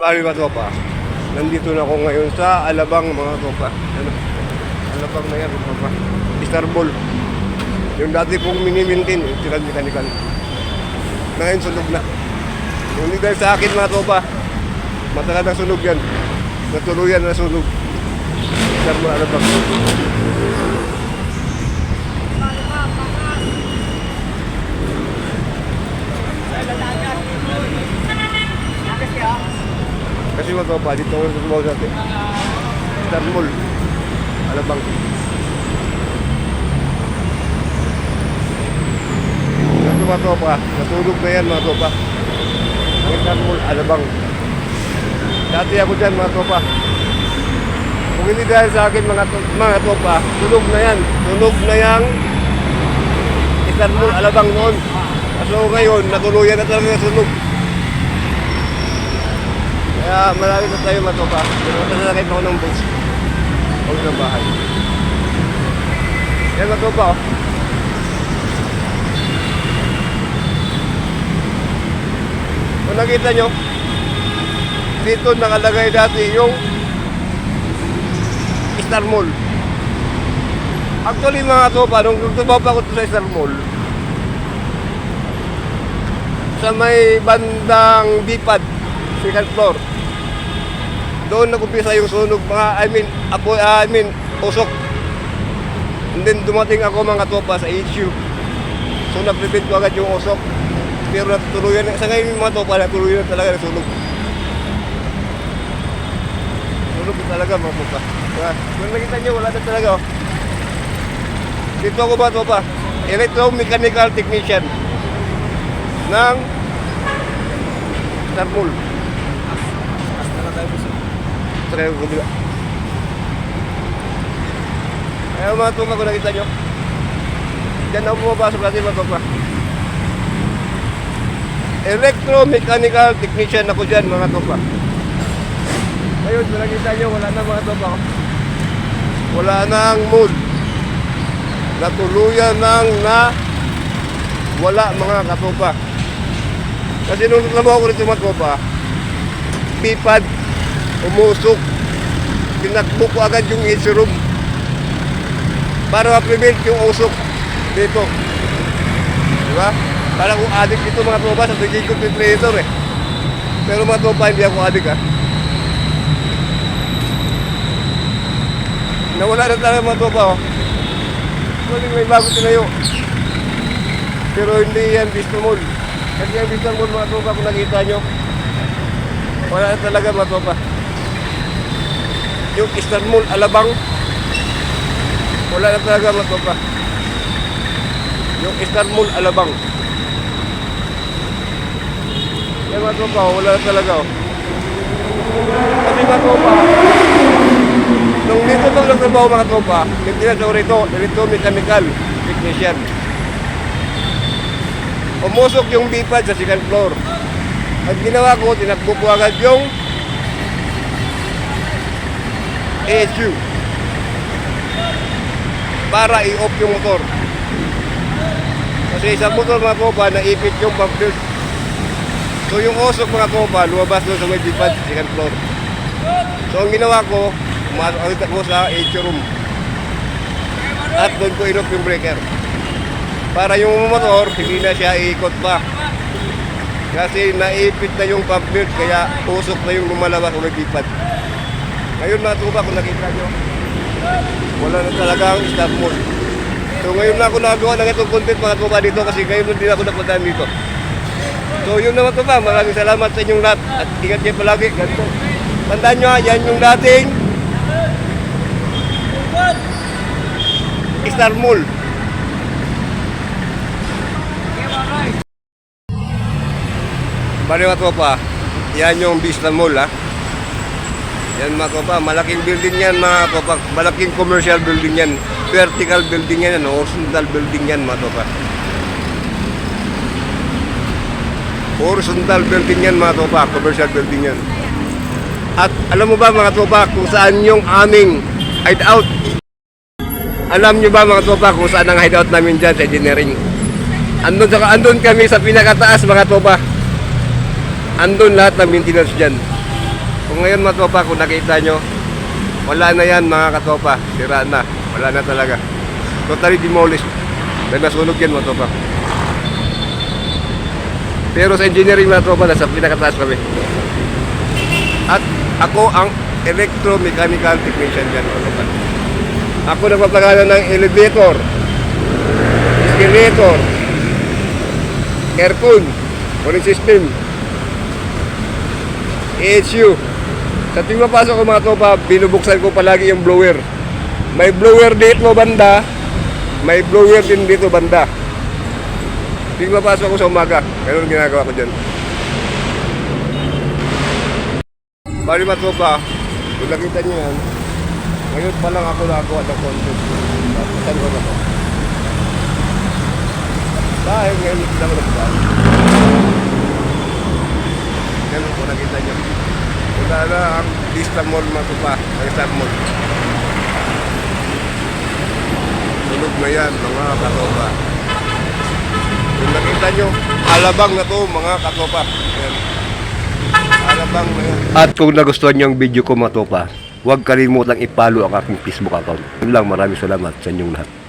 Bali mga tropa, nandito na ako ngayon sa Alabang mga tropa. Ano? Alabang na yan mga tropa. Starball. Yung dati kong mini-maintain, tiran mechanical. Ngayon sunog na. Yung hindi dahil sa akin mga tropa, matagal na sunog yan. Natuluyan na sunog. Starball Alabang. Kasi mga tropa, dito ako sumaw natin. Starball Alabang. Ito mga tropa, natulog na yan mga tropa. Ang Starball Alabang. Dati ako dyan mga tropa. Kung hindi dahil sa akin mga tropa, tunog na yan. Tunog na yung Starball Alabang noon. So ngayon, natuluyan na talaga sunog. Kaya marami na tayo mga tropa. Pero matalakit ako ng bus. Huwag ng bahay. Yan mga tropa oh. Kung nakita nyo, dito nakalagay dati yung Star Mall. Actually mga tropa, nung tumaw pa ako sa Star Mall, sa may bandang Bipad, second floor, doon nag-umpisa yung sunog mga, I mean, usok. And then dumating ako mga tropa sa HU. So nag-prevent ko agad yung usok. Pero natuluyan, sa ngayon mga tropa, natuluyan talaga ng sunog. Sunog talaga mga tropa. Kung nakita nyo, wala na talaga oh. Dito ako mga tropa, electromechanical technician ng Star Mall. Sa kayo kabila. Kaya mga tropa, kung nakita nyo, dyan ako pumapasok natin mga tropa. Electromechanical technician ako dyan mga tropa. Ngayon, kung nakita nyo, wala na mga tropa. Wala nang mood. Natuluyan nang wala mga katropa. Kasi nung trabaho ko rito mga tropa, Bipad, umusok. Tinakbo ko agad yung AC room para ma-prevent yung usok dito. Diba? Parang kung adik dito mga tropa sa tigil ko filtrator eh. Pero mga tropa, hindi ako adik ha. Nawala na talaga mga tropa oh. Kasi may bago tinayo. Pero hindi yan Vista Mall. Kasi yung Vista Mall mga tropa, kung nakita nyo, wala na talaga mga tropa. Yung Star Mall Alabang, wala na talaga mga tropa. Yung Star Mall Alabang, yan mga tropa, wala na talaga oh. Kasi mga tropa, nung dito pang nagtrabaho mga tropa, maintenance ako rito, electromechanical technician. Umusok yung Bipad sa second floor. Ang ginawa ko, tinakbo ko agad yung ASU para i-off yung motor. Kasi isang motor mga tropa, naipit yung pump fuse. So yung usok mga tropa, lumabas doon sa may Bipad sa second floor. So ang ginawa ko, umasok ako sa ASU room. At doon ko in-off yung breaker. Para yung motor, hindi na siya iikot pa. Kasi naipit na yung pump fuse, kaya usok na yung lumalabas o nag-Bipad. Ngayon mga tropa, kung nakita nyo, wala na talaga ang Star Mall. So ngayon na ako nakagawa ng itong content mga tropa dito kasi ngayon din ako napuntahan dito. So yun naman tropa, maraming salamat sa inyong lahat at ingat kayo palagi. Ganito. Tandaan nyo, yan yung dating Star Mall. Bali mga tropa, yan yung Vista Mall ha. Yan mga tropa, malaking building yan mga tropa. Malaking commercial building yan. Vertical building yan, horizontal building yan mga tropa. Horizontal building yan mga tropa, commercial building yan. At alam mo ba mga tropa kung saan yung aming hideout? Alam nyo ba mga tropa kung saan ang hideout namin dyan sa engineering? Andun kami sa pinakataas mga tropa. Andun lahat ng maintenance dyan. Kung ngayon mga tropa, kung nakita nyo, wala na yan mga katopa. Sira na. Wala na talaga. Totally demolished. Dahil nasunog yan mga tropa. Pero sa engineering mga tropa, nasa pinakataas kami. At ako ang electromechanical technician dyan mga tropa. Ako nagpapagalan ng elevator, escalator, aircon, cooling system, AHU. Sa tuwing mapasok ko mga tropa, binubuksan ko palagi yung blower. May blower dito banda, may blower din dito banda. Tuwing mapasok ko sa umaga, ganun ginagawa ko dyan. Bali mga tropa, kung nakita nyo yan, ngayon pa lang ako nakakuha ng content. Saan ko na to? Dahil ngayon hindi ako nagpapal. Ganun kung nakita nyo. Wala na ang Vista Mall mga tropa, ang Star Mall. Sunog na yan mga katopa. Kung nakita nyo, alabang na to mga katopa. Ayan. Alabang na yan. At kung nagustuhan nyo ang video ko mga tropa, huwag kalimutang i-follow ang aking Facebook account. Yun lang, maraming salamat sa inyong lahat.